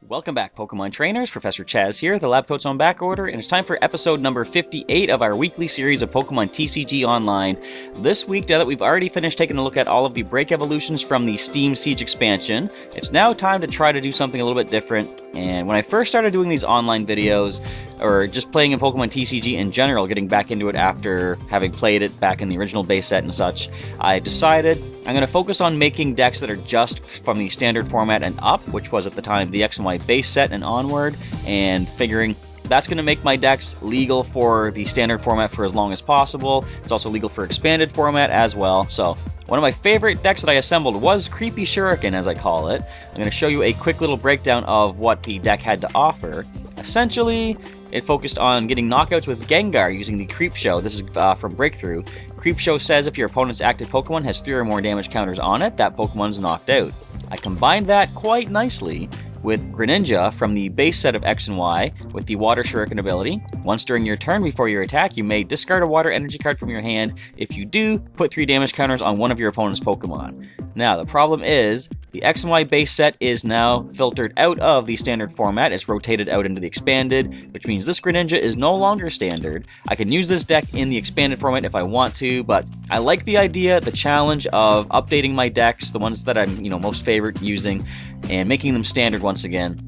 Welcome back, Pokemon trainers. Professor Chaz here. The lab coat's on back order, and it's time for episode number 58 of our weekly series of Pokemon TCG Online. This week, now that we've already finished taking a look at all of the break evolutions from the Steam Siege expansion, it's now time to try to do something a little bit different. And when I first started doing these online videos, or just playing in Pokemon TCG in general, getting back into it after having played it back in the original base set and such, I decided I'm going to focus on making decks that are just from the standard format and up, which was at the time the X and Y base set and onward, and figuring that's going to make my decks legal for the standard format for as long as possible. It's also legal for expanded format as well. So one of my favorite decks that I assembled was Creepy Shuriken, as I call it. I'm going to show you a quick little breakdown of what the deck had to offer. Essentially, it focused on getting knockouts with Gengar using the Creep Show. This is from Breakthrough. Creep Show says if your opponent's active Pokemon has 3 or more damage counters on it, that Pokemon's knocked out. I combined that quite nicely with Greninja from the base set of X and Y with the Water Shuriken Ability. Once during your turn before your attack, you may discard a water energy card from your hand. If you do, put 3 damage counters on one of your opponent's Pokemon. Now, the problem is, the X and Y base set is now filtered out of the standard format. It's rotated out into the expanded, which means this Greninja is no longer standard. I can use this deck in the expanded format if I want to, but I like the idea, the challenge of updating my decks, the ones that I'm most favorite using, and making them standard once again.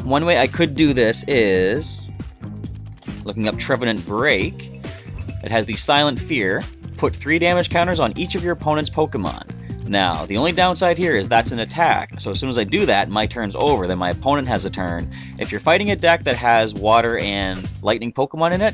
One way I could do this is looking up Trevenant Break. It has the Silent Fear. Put 3 damage counters on each of your opponent's Pokemon. Now, the only downside here is that's an attack, so as soon as I do that, my turn's over, then my opponent has a turn. If you're fighting a deck that has water and lightning Pokemon in it,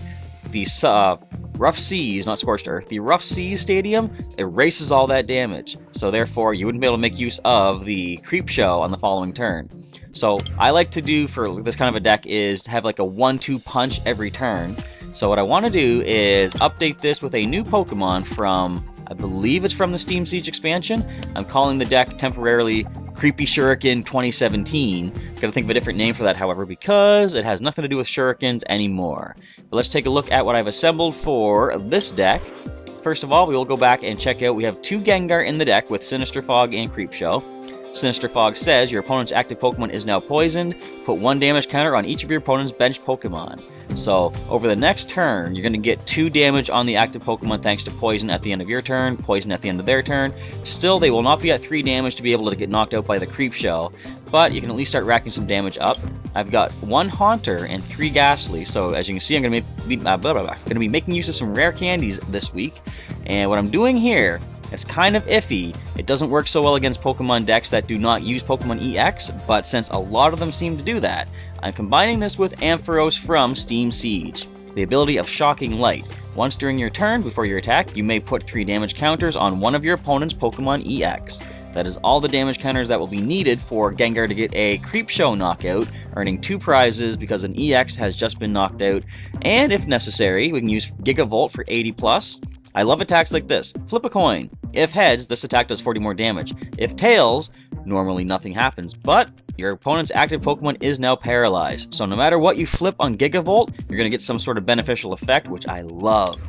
the Rough Seas, not Scorched Earth, the Rough Seas Stadium erases all that damage, so therefore you wouldn't be able to make use of the Creep Show on the following turn. So I like to do for this kind of a deck is to have like a 1-2 punch every turn. So what I want to do is update this with a new Pokemon from, I believe it's from the Steam Siege expansion. I'm calling the deck temporarily Creepy Shuriken 2017. Gotta think of a different name for that, however, because it has nothing to do with Shurikens anymore. But let's take a look at what I've assembled for this deck. First of all, we will go back and check out, we have 2 Gengar in the deck with Sinister Fog and Creep Show. Sinister Fog says your opponent's active Pokemon is now poisoned. Put 1 damage counter on each of your opponent's benched Pokemon. So, over the next turn, you're going to get 2 damage on the active Pokemon thanks to poison at the end of your turn, poison at the end of their turn. Still, they will not be at 3 damage to be able to get knocked out by the Creep Show, but you can at least start racking some damage up. I've got 1 Haunter and 3 Ghastly, so as you can see, I'm going to be making use of some rare candies this week. And what I'm doing here, it's kind of iffy. It doesn't work so well against Pokemon decks that do not use Pokémon-EX, but since a lot of them seem to do that, I'm combining this with Ampharos from Steam Siege. The ability of Shocking Light. Once during your turn, before your attack, you may put 3 damage counters on one of your opponent's Pokémon-EX. That is all the damage counters that will be needed for Gengar to get a Creep Show knockout, earning 2 prizes because an EX has just been knocked out. And if necessary, we can use Gigavolt for 80+. I love attacks like this. Flip a coin. If heads, this attack does 40 more damage. If tails, normally nothing happens, but your opponent's active Pokemon is now paralyzed. So no matter what you flip on Gigavolt, you're going to get some sort of beneficial effect, which I love.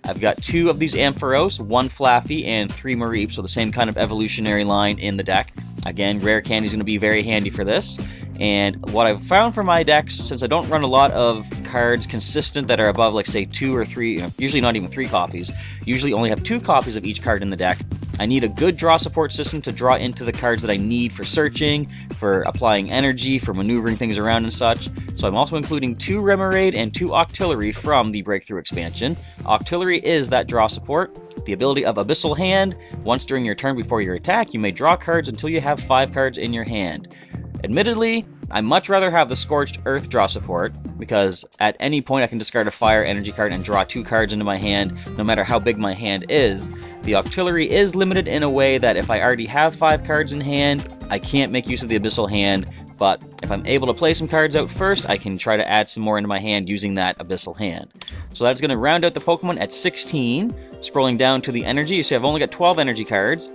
I've got 2 of these Ampharos, 1 Flaffy, and 3 Mareep, so the same kind of evolutionary line in the deck. Again, Rare Candy is going to be very handy for this. And what I've found for my decks, since I don't run a lot of cards consistent that are above, like, say, 2 or 3, usually not even 3 copies, usually only have 2 copies of each card in the deck, I need a good draw support system to draw into the cards that I need for searching, for applying energy, for maneuvering things around and such. So I'm also including 2 Remoraid and 2 Octillery from the Breakthrough expansion. Octillery is that draw support. The ability of Abyssal Hand. Once during your turn before your attack, you may draw cards until you have 5 cards in your hand. Admittedly, I much rather have the Scorched Earth draw support, because at any point I can discard a Fire energy card and draw 2 cards into my hand, no matter how big my hand is. The Octillery is limited in a way that if I already have 5 cards in hand, I can't make use of the Abyssal Hand, but if I'm able to play some cards out first, I can try to add some more into my hand using that Abyssal Hand. So that's going to round out the Pokemon at 16. Scrolling down to the energy, you see I've only got 12 energy cards,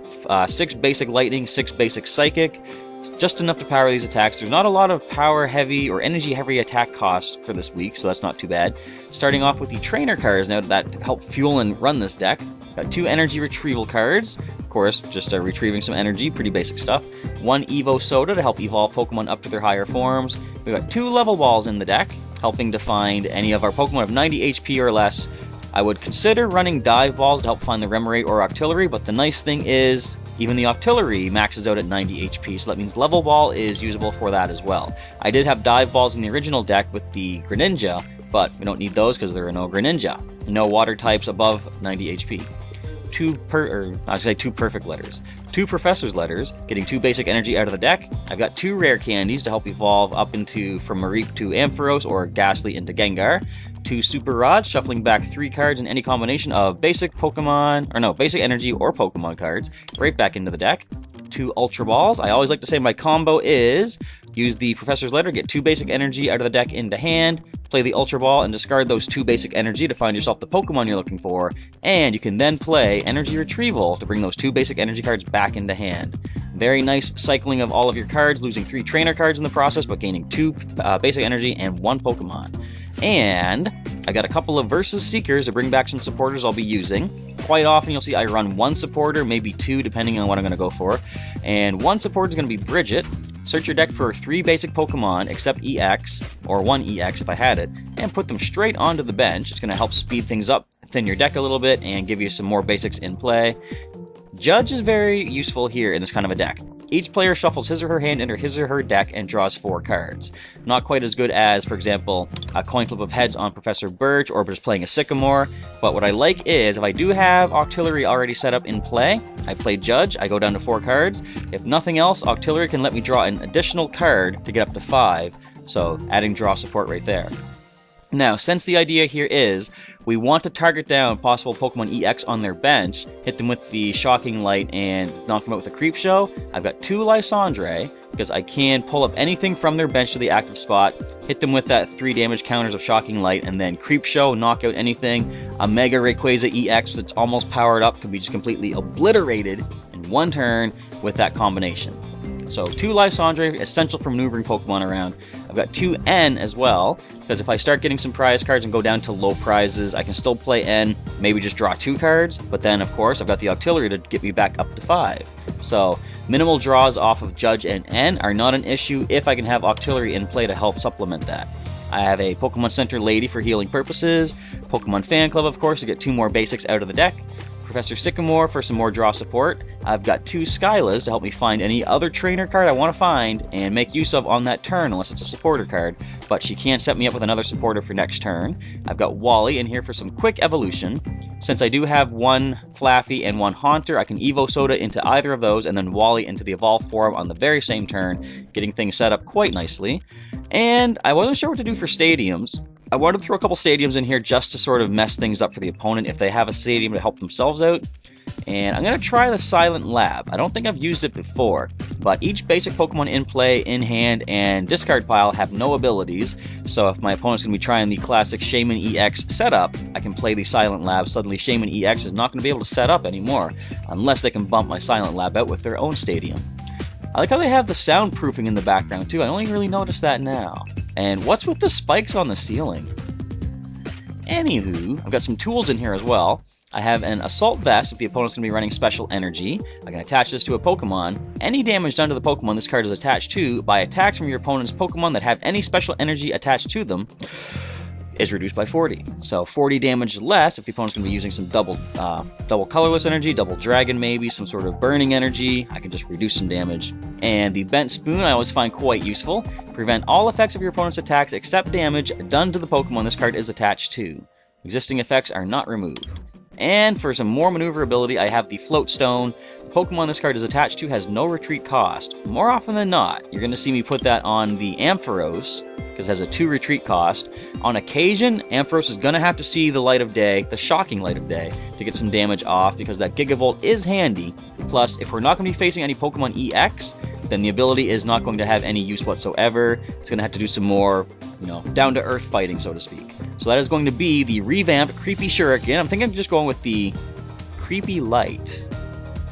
6 basic Lightning, 6 basic Psychic, It's just enough to power these attacks. There's not a lot of power heavy or energy heavy attack costs for this week, so that's not too bad. Starting off with the trainer cards now that help fuel and run this deck. Got 2 energy retrieval cards, of course, just retrieving some energy, pretty basic stuff. 1 Evo Soda to help evolve Pokemon up to their higher forms. We've got 2 level balls in the deck, helping to find any of our Pokemon of 90 HP or less. I would consider running dive balls to help find the Remoraid or Octillery, but the nice thing is even the Octillery maxes out at 90 HP, so that means level ball is usable for that as well. I did have dive balls in the original deck with the Greninja, but we don't need those because there are no Greninja. No water types above 90 HP. 2 perfect letters. 2 Professor's letters, getting 2 basic energy out of the deck. I've got 2 rare candies to help evolve up into from Mareep to Ampharos or Ghastly into Gengar. 2 Super Rods, shuffling back 3 cards in any combination of basic energy or Pokemon cards, right back into the deck. 2 Ultra Balls. I always like to say my combo is use the Professor's Letter, get 2 basic energy out of the deck into hand, play the Ultra Ball, and discard those 2 basic energy to find yourself the Pokemon you're looking for, and you can then play Energy Retrieval to bring those 2 basic energy cards back into hand. Very nice cycling of all of your cards, losing 3 trainer cards in the process, but gaining 2 basic energy and 1 Pokemon. And I got a couple of Versus Seekers to bring back some supporters I'll be using. Quite often you'll see I run 1 supporter, maybe 2, depending on what I'm going to go for. And 1 supporter is going to be Bridget. Search your deck for 3 basic Pokemon, except EX, or 1 EX if I had it, and put them straight onto the bench. It's going to help speed things up, thin your deck a little bit, and give you some more basics in play. Judge is very useful here in this kind of a deck. Each player shuffles his or her hand into his or her deck and draws 4 cards. Not quite as good as, for example, a coin flip of heads on Professor Birch or just playing a Sycamore, but what I like is if I do have Octillery already set up in play, I play Judge, I go down to 4 cards. If nothing else, Octillery can let me draw an additional card to get up to 5, so adding draw support right there. Now, since the idea here is we want to target down possible Pokemon-EX on their bench, hit them with the Shocking Light, and knock them out with the Creep Show, I've got 2 Lysandre, because I can pull up anything from their bench to the active spot, hit them with that 3 damage counters of Shocking Light, and then Creep Show, knock out anything. A Mega Rayquaza EX that's almost powered up can be just completely obliterated in 1 turn with that combination. So 2 Lysandre, essential for maneuvering Pokemon around. I've got 2 N as well, because if I start getting some prize cards and go down to low prizes, I can still play N, maybe just draw 2 cards, but then of course I've got the Octillery to get me back up to 5. So minimal draws off of Judge and N are not an issue if I can have Octillery in play to help supplement that. I have a Pokemon Center Lady for healing purposes, Pokemon Fan Club of course to get 2 more basics out of the deck, Professor Sycamore for some more draw support. I've got 2 Skylas to help me find any other trainer card I want to find and make use of on that turn unless it's a supporter card, but she can't set me up with another supporter for next turn. I've got Wally in here for some quick evolution. Since I do have 1 Flaffy and 1 Haunter, I can Evo Soda into either of those and then Wally into the evolved form on the very same turn, getting things set up quite nicely. And I wasn't sure what to do for stadiums. I wanted to throw a couple stadiums in here just to sort of mess things up for the opponent if they have a stadium to help themselves out. And I'm going to try the Silent Lab. I don't think I've used it before, but each basic Pokemon in play, in hand, and discard pile have no abilities, so if my opponent's going to be trying the classic Shaman EX setup, I can play the Silent Lab. Suddenly Shaman EX is not going to be able to set up anymore, unless they can bump my Silent Lab out with their own stadium. I like how they have the soundproofing in the background too, I only really noticed that now. And what's with the spikes on the ceiling? Anywho, I've got some tools in here as well. I have an Assault Vest if the opponent's going to be running Special Energy. I can attach this to a Pokemon. Any damage done to the Pokemon this card is attached to by attacks from your opponent's Pokemon that have any Special Energy attached to them is reduced by 40. So 40 damage less if the opponent's going to be using some double colorless energy, double dragon maybe, some sort of burning energy. I can just reduce some damage. And the Bent Spoon I always find quite useful. Prevent all effects of your opponent's attacks except damage done to the Pokemon this card is attached to. Existing effects are not removed. And for some more maneuverability, I have the Float Stone. The Pokemon this card is attached to has no retreat cost. More often than not, you're going to see me put that on the Ampharos, because it has a 2 retreat cost. On occasion, Ampharos is going to have to see the light of day, the shocking light of day, to get some damage off, because that Gigavolt is handy. Plus, if we're not going to be facing any Pokemon EX, then the ability is not going to have any use whatsoever. It's going to have to do some more, down-to-earth fighting, so to speak. So that is going to be the Revamped Creepy Shuriken. I'm thinking of just going with the Creepy Light,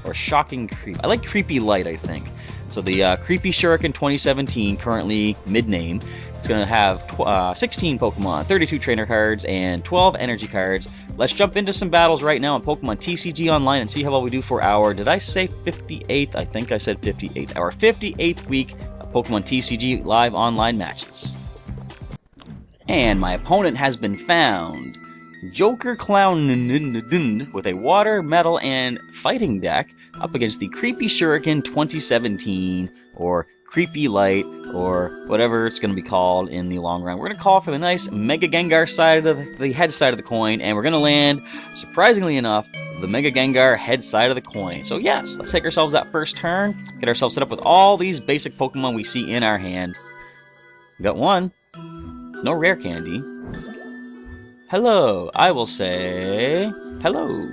or Shocking Creep. I like Creepy Light, I think. So the Creepy Shuriken 2017, currently mid-name, it's going to have 16 Pokemon, 32 trainer cards, and 12 energy cards. Let's jump into some battles right now on Pokemon TCG Online and see how well we do for our, did I say 58th? I think I said 58th. Our 58th week of Pokemon TCG live online matches. And my opponent has been found. Joker Clown with a water, metal, and fighting deck up against the Creepy Shuriken 2017, or Creepy Light, or whatever it's going to be called in the long run. We're going to call for the nice Mega Gengar side of the head side of the coin, and we're going to land, surprisingly enough, the Mega Gengar head side of the coin. So yes, let's take ourselves that first turn, get ourselves set up with all these basic Pokemon we see in our hand. We got one. No rare candy. Hello. I will say hello.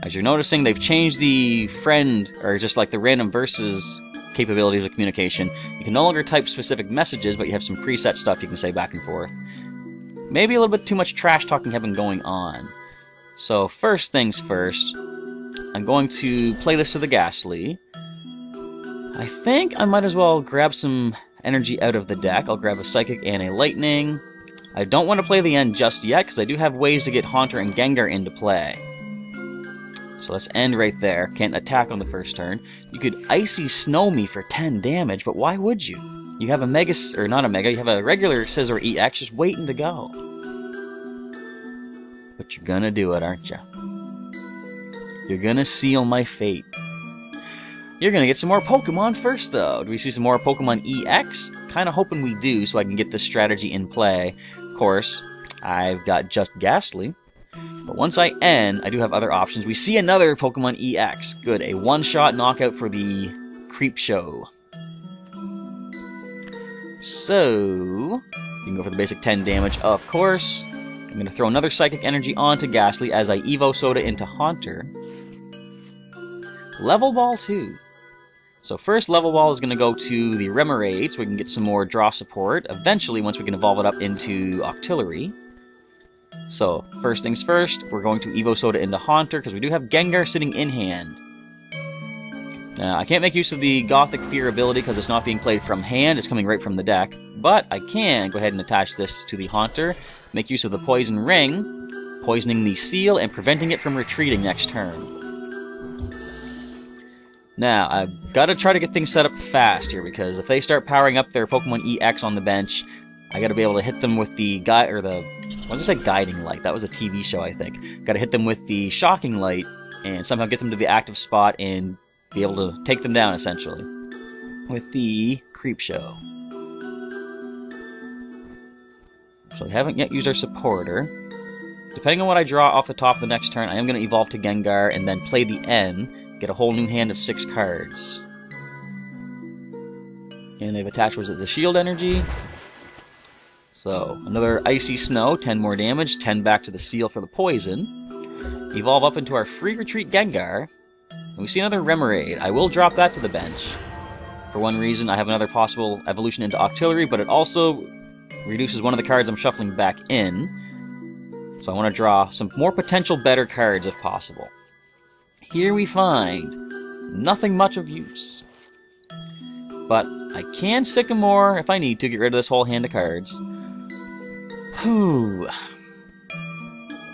As you're noticing, they've changed the friend, or just like the random versus capability of the communication. You can no longer type specific messages, but you have some preset stuff you can say back and forth. Maybe a little bit too much trash talking have been going on. So first things first, I'm going to play this to the Ghastly. I think I might as well grab some energy out of the deck. I'll grab a Psychic and a Lightning. I don't want to play the end just yet, because I do have ways to get Haunter and Gengar into play. So let's end right there. Can't attack on the first turn. You could Icy Snow me for 10 damage, but why would you? You have a Mega, or not a Mega, you have a regular Scizor-EX just waiting to go. But you're gonna do it, aren't you? You're gonna seal my fate. You're gonna get some more Pokemon first, though. Do we see some more Pokémon-EX? Kinda hoping we do, so I can get this strategy in play. Of course, I've got just Ghastly. But once I end, I do have other options. We see another Pokémon-EX. Good, a one-shot knockout for the Creep Show. So, you can go for the basic 10 damage, of course. I'm going to throw another Psychic Energy onto Ghastly as I Evo Soda into Haunter. Level Ball 2. So first Level Ball is going to go to the Remoraid, so we can get some more draw support. Eventually, once we can evolve it up into Octillery. So, first things first, we're going to Evo Soda into Haunter, because we do have Gengar sitting in hand. Now, I can't make use of the Gothic Fear ability, because it's not being played from hand, it's coming right from the deck. But I can go ahead and attach this to the Haunter, make use of the Poison Ring, poisoning the Seal, and preventing it from retreating next turn. Now, I've got to try to get things set up fast here, because if they start powering up their Pokémon-EX on the bench, I got to be able to hit them with the what did I say? Guiding Light. That was a TV show, I think. Got to hit them with the Shocking Light and somehow get them to the active spot and be able to take them down, essentially, with the Creep Show. So we haven't yet used our supporter. Depending on what I draw off the top of the next turn, I am going to evolve to Gengar and then play the N, get a whole new hand of 6 cards. And they've attached, was it the Shield Energy? So, another Icy Snow, 10 more damage, 10 back to the Seal for the Poison. Evolve up into our Free Retreat Gengar. And we see another Remoraid. I will drop that to the bench. For one reason, I have another possible evolution into Octillery, but it also reduces one of the cards I'm shuffling back in. So I want to draw some more potential better cards if possible. Here we find nothing much of use. But I can Sycamore if I need to get rid of this whole hand of cards. Whew.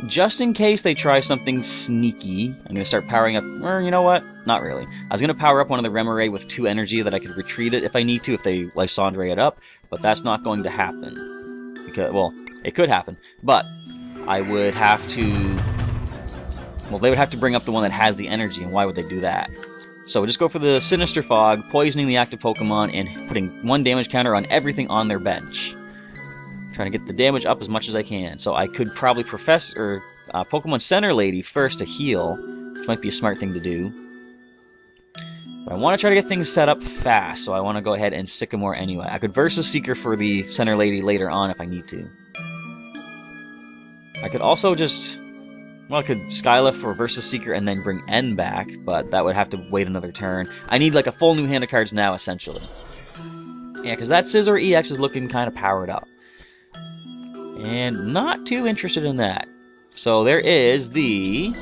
Just in case they try something sneaky, I'm going to start powering up... Or, you know what? Not really. I was going to power up one of the Remoraid with 2 energy that I could retreat it if I need to, if they Lysandre it up, but that's not going to happen. Because, well, it could happen, but I would have to... Well, they would have to bring up the one that has the energy, and why would they do that? So we'll just go for the Sinister Fog, poisoning the active Pokemon, and putting 1 damage counter on everything on their bench. Trying to get the damage up as much as I can. So I could probably Pokemon Center Lady first to heal, which might be a smart thing to do. But I want to try to get things set up fast, so I want to go ahead and Sycamore anyway. I could Versus Seeker for the Center Lady later on if I need to. I could also just... Well, I could Skylift for Versus Seeker and then bring N back, but that would have to wait another turn. I need like a full new hand of cards now, essentially. Yeah, because that Scizor-EX is looking kind of powered up. And not too interested in that. So there is the...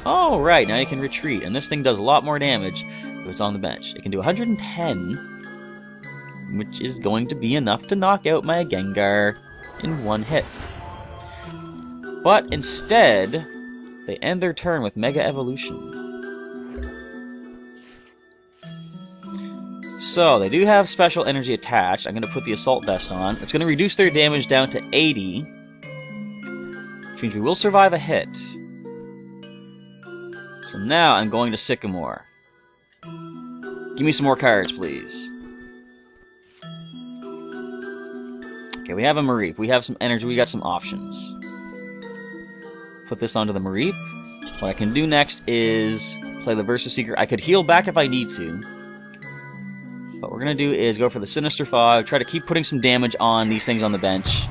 Oh, right, now you can retreat. And this thing does a lot more damage. So it's on the bench. It can do 110, which is going to be enough to knock out my Gengar in one hit. But instead, they end their turn with Mega Evolution. So, they do have special energy attached. I'm going to put the Assault Vest on. It's going to reduce their damage down to 80, which means we will survive a hit. So now I'm going to Sycamore. Give me some more cards, please. Okay, we have a Mareep. We have some energy. We got some options. Put this onto the Mareep. What I can do next is play the Versus Seeker. I could heal back if I need to. What we're going to do is go for the Sinister Fog, try to keep putting some damage on these things on the bench.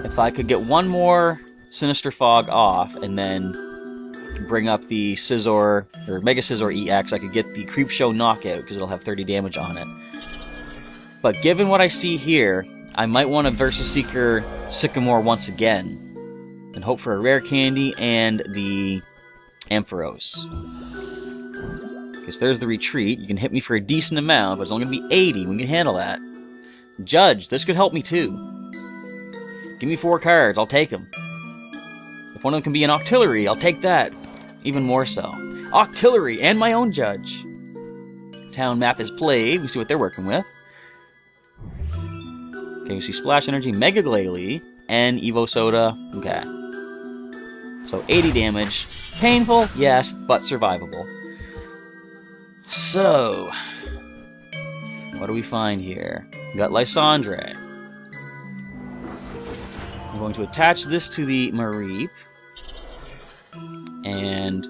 If I could get one more Sinister Fog off, and then bring up the Scizor, or Mega Scizor-EX, I could get the Creep Show knockout, because it'll have 30 damage on it. But given what I see here, I might want to Versus Seeker Sycamore once again, and hope for a Rare Candy and the Ampharos. Because there's the Retreat. You can hit me for a decent amount, but it's only going to be 80. We can handle that. Judge, this could help me too. Give me 4 cards, I'll take them. If one of them can be an Octillery, I'll take that. Even more so. Octillery and my own Judge. Town map is played. We see what they're working with. Okay, we see Splash Energy, Mega Glalie, and Evo Soda. Okay. So 80 damage. Painful, yes, but survivable. So, what do we find here? We got Lysandre. I'm going to attach this to the Mareep. And...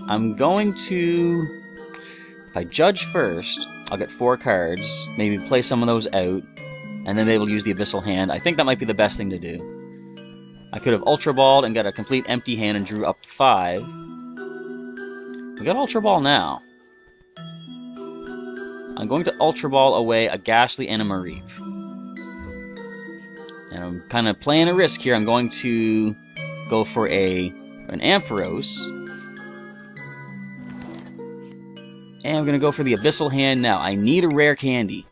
I'm going to... If I Judge first, I'll get 4 cards, maybe play some of those out, and then they will use the Abyssal Hand. I think that might be the best thing to do. I could have Ultra Balled and got a complete empty hand and drew up to 5. We got Ultra Ball now. I'm going to Ultra Ball away a Ghastly and a Mareep. And I'm kind of playing a risk here. I'm going to go for an Ampharos. And I'm going to go for the Abyssal Hand now. I need a Rare Candy.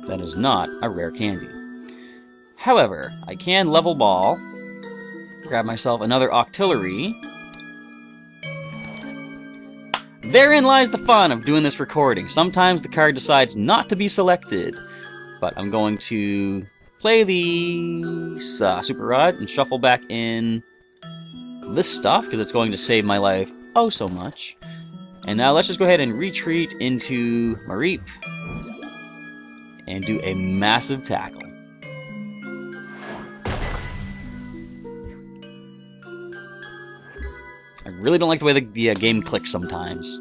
That is not a Rare Candy. However, I can Level Ball, grab myself another Octillery. Therein lies the fun of doing this recording. Sometimes the card decides not to be selected. But I'm going to play the Super Rod and shuffle back in this stuff, because it's going to save my life oh so much. And now let's just go ahead and retreat into Mareep. And do a massive tackle. I really don't like the way the game clicks sometimes.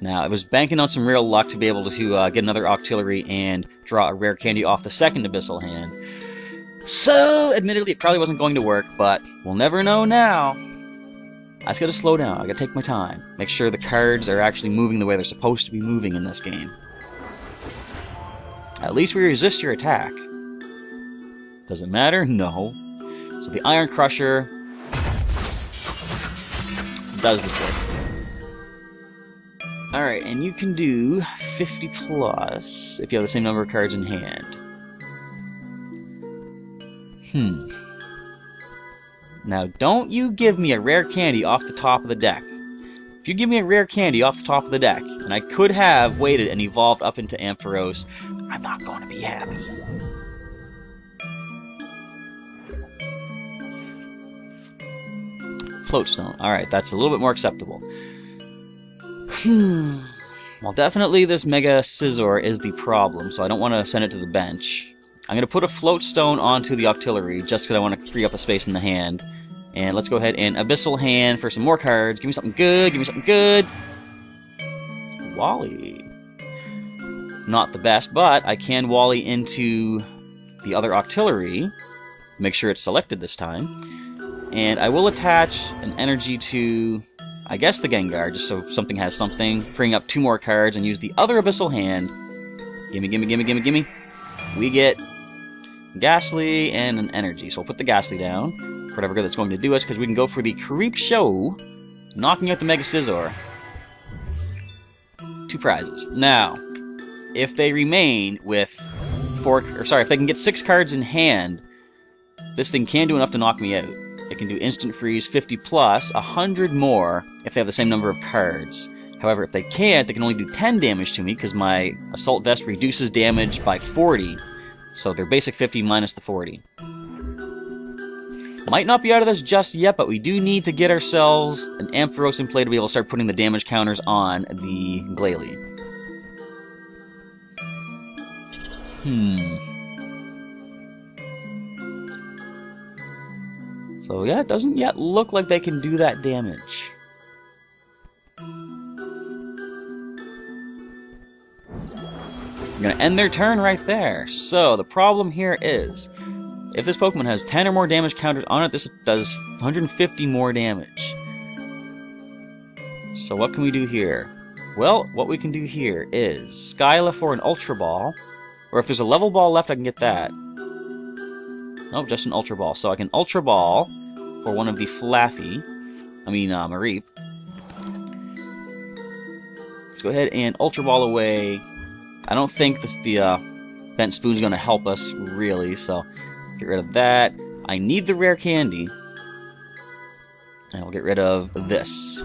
Now, I was banking on some real luck to be able to get another Octillery and draw a Rare Candy off the second Abyssal Hand. So, admittedly, it probably wasn't going to work, but we'll never know now. I just gotta slow down. I gotta take my time. Make sure the cards are actually moving the way they're supposed to be moving in this game. At least we resist your attack. Does it matter? No. So the Iron Crusher does the trick. Alright, and you can do 50 plus if you have the same number of cards in hand. Now, don't you give me a Rare Candy off the top of the deck. If you give me a Rare Candy off the top of the deck, and I could have waited and evolved up into Ampharos, I'm not going to be happy. Floatstone. Alright, that's a little bit more acceptable. Well, definitely this Mega Scizor is the problem, so I don't want to send it to the bench. I'm going to put a Floatstone onto the Octillery, just because I want to free up a space in the hand. And let's go ahead and Abyssal Hand for some more cards. Give me something good, give me something good. Wally. Not the best, but I can Wally into the other Octillery. Make sure it's selected this time. And I will attach an energy to, I guess, the Gengar, just so something has something. Freeing up 2 more cards and use the other Abyssal Hand. Gimme, gimme, gimme, gimme, gimme. we get Ghastly and an energy. So we'll put the Ghastly down for whatever good that's going to do us, because we can go for the Creep Show, knocking out the Mega Scizor. 2 prizes. Now, if they remain with if they can get 6 cards in hand, this thing can do enough to knock me out. It can do instant freeze 50 plus, 100 more if they have the same number of cards. However, if they can't, they can only do 10 damage to me because my Assault Vest reduces damage by 40. So their basic 50 minus the 40. Might not be out of this just yet, but we do need to get ourselves an Ampharos in play to be able to start putting the damage counters on the Glalie. So yeah, it doesn't yet look like they can do that damage. We're going to end their turn right there. So the problem here is, if this Pokemon has 10 or more damage counters on it, this does 150 more damage. So what can we do here? Well, what we can do here is Skyla for an Ultra Ball, or if there's a level ball left, I can get that. Nope, just an Ultra Ball. So I can Ultra Ball for one of the Mareep. Let's go ahead and Ultra Ball away. I don't think the Bent Spoon's going to help us, really, so get rid of that. I need the rare candy. And I'll get rid of this.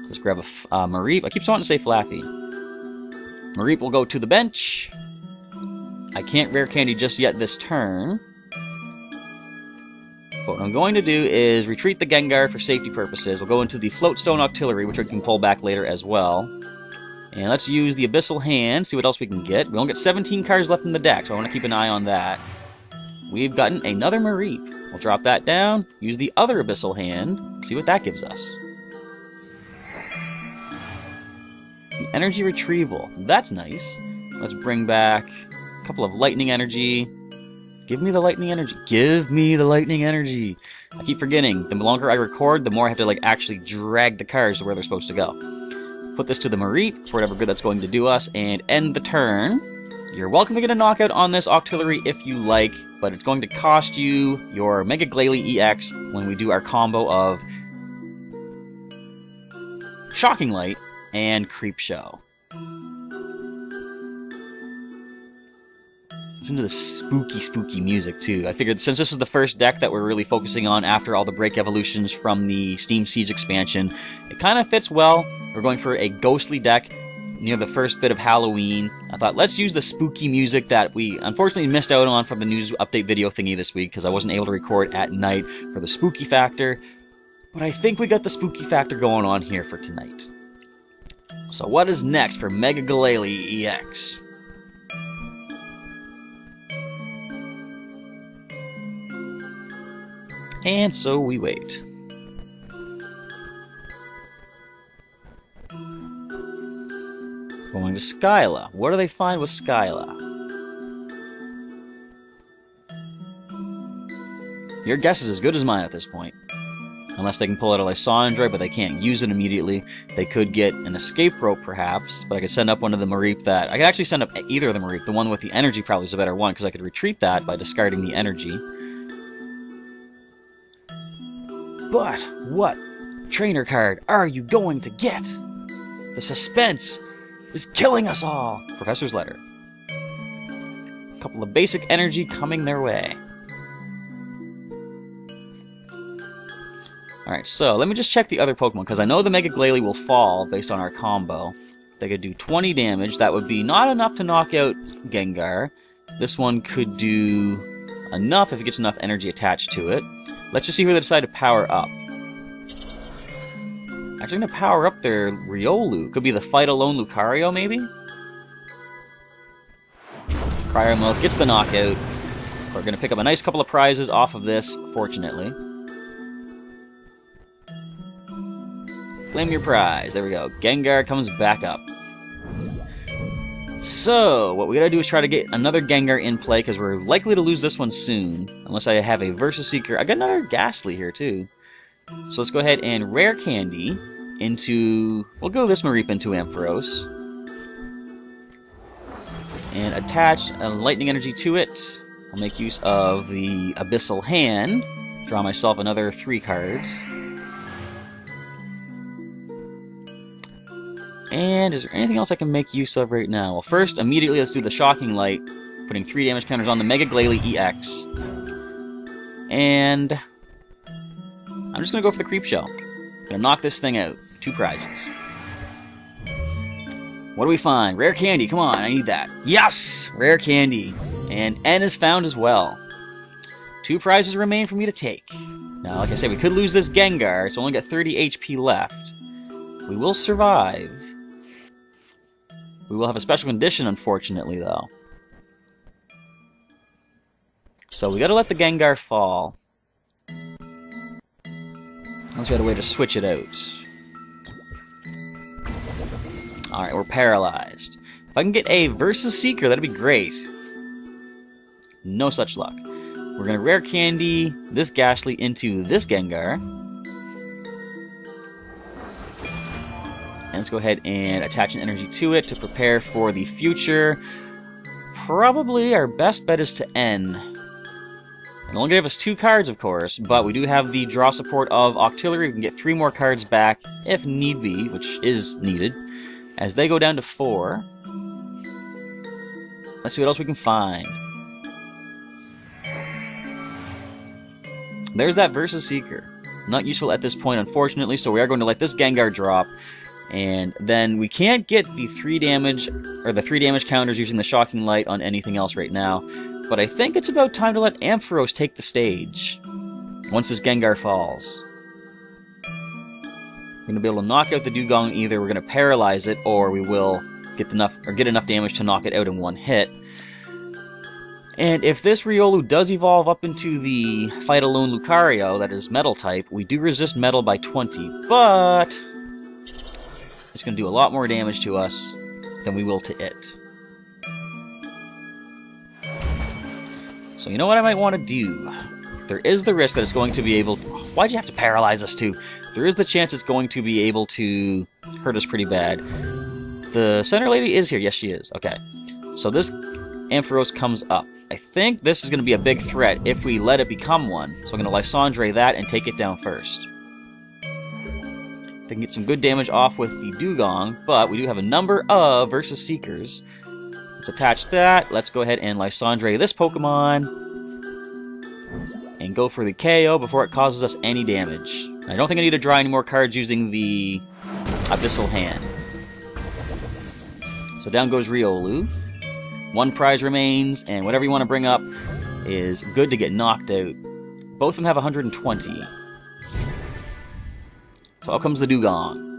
Let's grab a Mareep. I keep wanting to say Flaffy. Mareep will go to the bench. I can't rare candy just yet this turn. But what I'm going to do is retreat the Gengar for safety purposes. We'll go into the Floatstone Octillery, which we can pull back later as well. And let's use the Abyssal Hand, see what else we can get. We only get 17 cards left in the deck, so I want to keep an eye on that. We've gotten another Mareep. We'll drop that down, use the other Abyssal Hand, see what that gives us. The Energy Retrieval. That's nice. Let's bring back a couple of Lightning Energy. Give me the Lightning Energy. Give me the Lightning Energy. I keep forgetting. The longer I record, the more I have to actually drag the cards to where they're supposed to go. Put this to the Mareep for whatever good that's going to do us, and end the turn. You're welcome to get a knockout on this Octillery if you like, but it's going to cost you your Mega Glalie EX when we do our combo of Shocking Light and Creep Show. Listen to the spooky music, too. I figured since this is the first deck that we're really focusing on after all the break evolutions from the Steam Siege expansion, it kind of fits well. We're going for a ghostly deck near the first bit of Halloween. I thought, let's use the spooky music that we unfortunately missed out on from the news update video thingy this week, because I wasn't able to record at night for the spooky factor. But I think we got the spooky factor going on here for tonight. So what is next for Mega Glalie EX? And so we wait. Going to Skyla. What do they find with Skyla? Your guess is as good as mine at this point. Unless they can pull out a Lysandre, but they can't use it immediately. They could get an Escape Rope, perhaps, but I could send up one of the Mareep that... I could actually send up either of the Mareep. The one with the energy probably is a better one, because I could retreat that by discarding the energy. But what trainer card are you going to get? The suspense is killing us all. Professor's Letter. A couple of basic energy coming their way. Alright, so let me just check the other Pokemon, because I know the Mega Glalie will fall based on our combo. They could do 20 damage. That would be not enough to knock out Gengar. This one could do enough if it gets enough energy attached to it. Let's just see who they decide to power up. Actually, I'm going to power up their Riolu. Could be the Fight Alone Lucario, maybe? Cryomouth gets the knockout. We're going to pick up a nice couple of prizes off of this, fortunately. Claim your prize. There we go. Gengar comes back up. So, what we gotta do is try to get another Gengar in play, because we're likely to lose this one soon. Unless I have a Versus Seeker. I got another Ghastly here, too. So let's go ahead and Rare Candy into... We'll go this Mareep into Ampharos. and attach a lightning energy to it. I'll make use of the Abyssal Hand. Draw myself another 3 cards. And is there anything else I can make use of right now? Well, first, immediately, let's do the Shocking Light, putting 3 damage counters on the Mega Glalie EX. And I'm just going to go for the Creep Show. Gonna knock this thing out. 2 prizes. What do we find? Rare candy. Come on, I need that. Yes! Rare candy. And N is found as well. 2 prizes remain for me to take. Now, like I said, we could lose this Gengar. It's only got 30 HP left. We will survive. We will have a special condition, unfortunately, though. So we gotta let the Gengar fall. Unless we had a way to switch it out. Alright, we're paralyzed. If I can get a Versus Seeker, that'd be great. No such luck. We're gonna Rare Candy this Ghastly into this Gengar. And let's go ahead and attach an energy to it to prepare for the future. Probably our best bet is to N. It'll only give us 2 cards, of course, but we do have the draw support of Octillery. We can get 3 more cards back if need be, which is needed. As they go down to 4. Let's see what else we can find. There's that Versus Seeker. Not useful at this point, unfortunately, so we are going to let this Gengar drop. And then we can't get the 3 damage, or the 3 damage counters using the Shocking Light on anything else right now. But I think it's about time to let Ampharos take the stage. Once this Gengar falls. We're going to be able to knock out the Dugong either. We're going to paralyze it, or we will get enough damage to knock it out in 1 hit. And if this Riolu does evolve up into the Fight Alone Lucario, that is Metal type, we do resist Metal by 20, but it's going to do a lot more damage to us than we will to it. So you know what I might want to do? There is the risk that it's going to be able to... Why'd you have to paralyze us too? There is the chance it's going to be able to hurt us pretty bad. The center lady is here. Yes, she is. Okay. So this Ampharos comes up. I think this is going to be a big threat if we let it become one. So I'm going to Lysandre that and take it down first. They can get some good damage off with the Dugong, but we do have a number of Versus Seekers. Let's attach that. Let's go ahead and Lysandre this Pokemon. And go for the KO before it causes us any damage. I don't think I need to draw any more cards using the Abyssal Hand. So down goes Riolu. 1 prize remains, and whatever you want to bring up is good to get knocked out. Both of them have 120. So out comes the Dugong.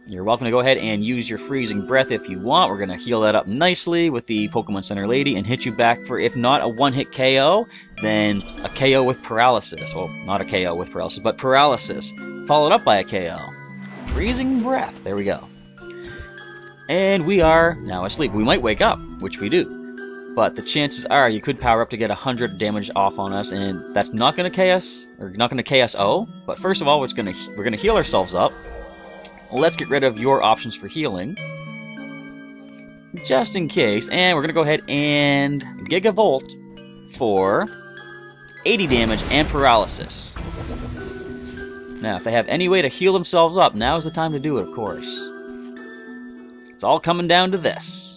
You're welcome to go ahead and use your Freezing Breath if you want. We're going to heal that up nicely with the Pokemon Center Lady and hit you back for, if not a 1-hit KO, then a KO with Paralysis. Well, not a KO with Paralysis, but Paralysis, followed up by a KO. Freezing Breath. There we go. And we are now asleep. We might wake up, which we do. But the chances are you could power up to get 100 damage off on us, and that's not going to KS, or not going to KSO. But first of all, we're going to heal ourselves up. Let's get rid of your options for healing. Just in case. And we're going to go ahead and Gigavolt for 80 damage and Paralysis. Now, if they have any way to heal themselves up, now's the time to do it, of course. It's all coming down to this.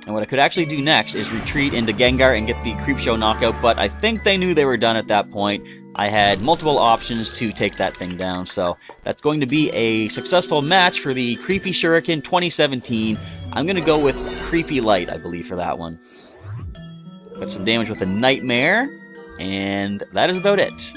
And what I could actually do next is retreat into Gengar and get the Creep Show knockout, but I think they knew they were done at that point. I had multiple options to take that thing down, so that's going to be a successful match for the Creepy Shuriken 2017. I'm going to go with Creepy Light, I believe, for that one. Got some damage with a Nightmare, and that is about it.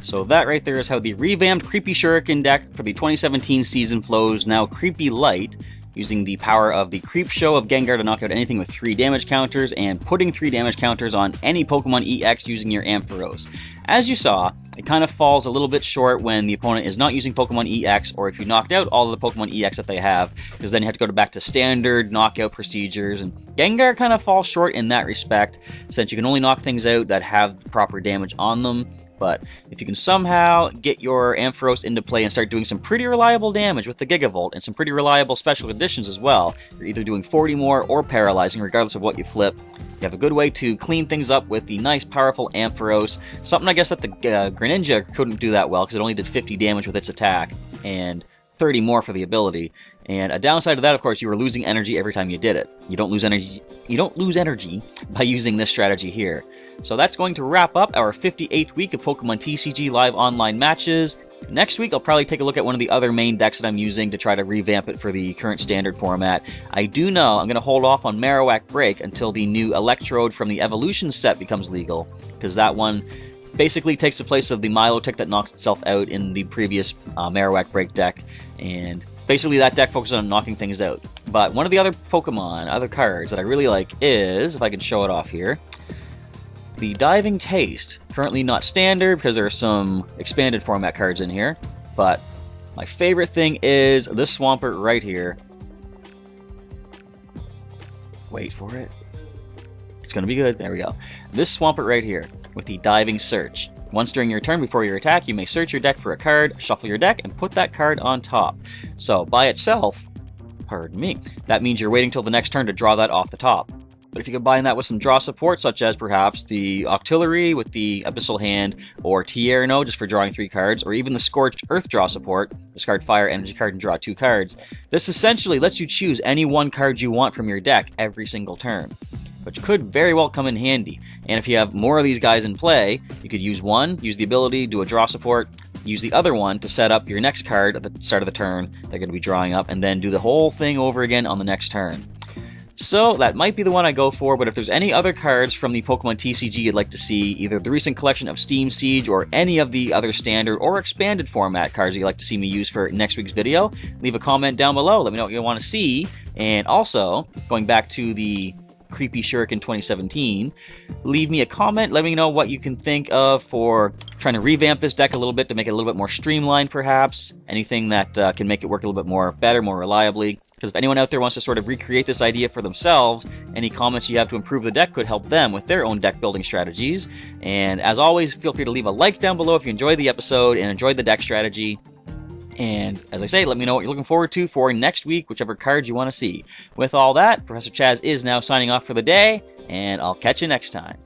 So that right there is how the revamped Creepy Shuriken deck for the 2017 season flows. Now Creepy Light, using the power of the Creep Show of Gengar to knock out anything with 3 damage counters, and putting 3 damage counters on any Pokemon-EX using your Ampharos. As you saw, it kind of falls a little bit short when the opponent is not using Pokemon-EX, or if you knocked out all of the Pokemon-EX that they have, because then you have to go back to standard knockout procedures, and Gengar kind of falls short in that respect, since you can only knock things out that have proper damage on them. But if you can somehow get your Ampharos into play and start doing some pretty reliable damage with the Gigavolt and some pretty reliable special conditions as well, you're either doing 40 more or paralyzing regardless of what you flip. You have a good way to clean things up with the nice, powerful Ampharos. Something I guess that the Greninja couldn't do that well because it only did 50 damage with its attack and 30 more for the ability. And a downside to that, of course, you were losing energy every time you did it. You don't lose energy. You don't lose energy by using this strategy here. So that's going to wrap up our 58th week of Pokemon TCG Live Online matches. Next week, I'll probably take a look at one of the other main decks that I'm using to try to revamp it for the current standard format. I do know I'm going to hold off on Marowak Break until the new Electrode from the Evolution set becomes legal, because that one basically takes the place of the Milotic that knocks itself out in the previous Marowak Break deck, and basically that deck focuses on knocking things out. But one of the other Pokemon, other cards that I really like is, if I can show it off here, the Diving Taste. Currently not standard because there are some expanded format cards in here, but my favorite thing is this Swampert right here. Wait for it. It's going to be good. There we go. This Swampert right here with the Diving Search. Once during your turn before your attack, you may search your deck for a card, shuffle your deck, and put that card on top. So by itself, pardon me, that means you're waiting till the next turn to draw that off the top. But if you combine that with some draw support, such as perhaps the Octillery with the Abyssal Hand, or Tierno just for drawing 3 cards, or even the Scorched Earth draw support, discard Fire Energy card and draw 2 cards, this essentially lets you choose any one card you want from your deck every single turn, which could very well come in handy. And if you have more of these guys in play, you could use one, use the ability, do a draw support, use the other one to set up your next card at the start of the turn they're going to be drawing up, and then do the whole thing over again on the next turn. So that might be the one I go for, but if there's any other cards from the Pokemon TCG you'd like to see, either the recent collection of Steam Siege or any of the other standard or expanded format cards that you'd like to see me use for next week's video, leave a comment down below. Let me know what you want to see. And also, going back to the Creepy Shuriken 2017, leave me a comment, let me know what you can think of for trying to revamp this deck a little bit to make it a little bit more streamlined perhaps, anything that can make it work a little bit more better, more reliably. Because if anyone out there wants to sort of recreate this idea for themselves, any comments you have to improve the deck could help them with their own deck building strategies. And as always, feel free to leave a like down below if you enjoyed the episode and enjoyed the deck strategy. And as I say, let me know what you're looking forward to for next week, whichever card you want to see. With all that, Professor Chaz is now signing off for the day, and I'll catch you next time.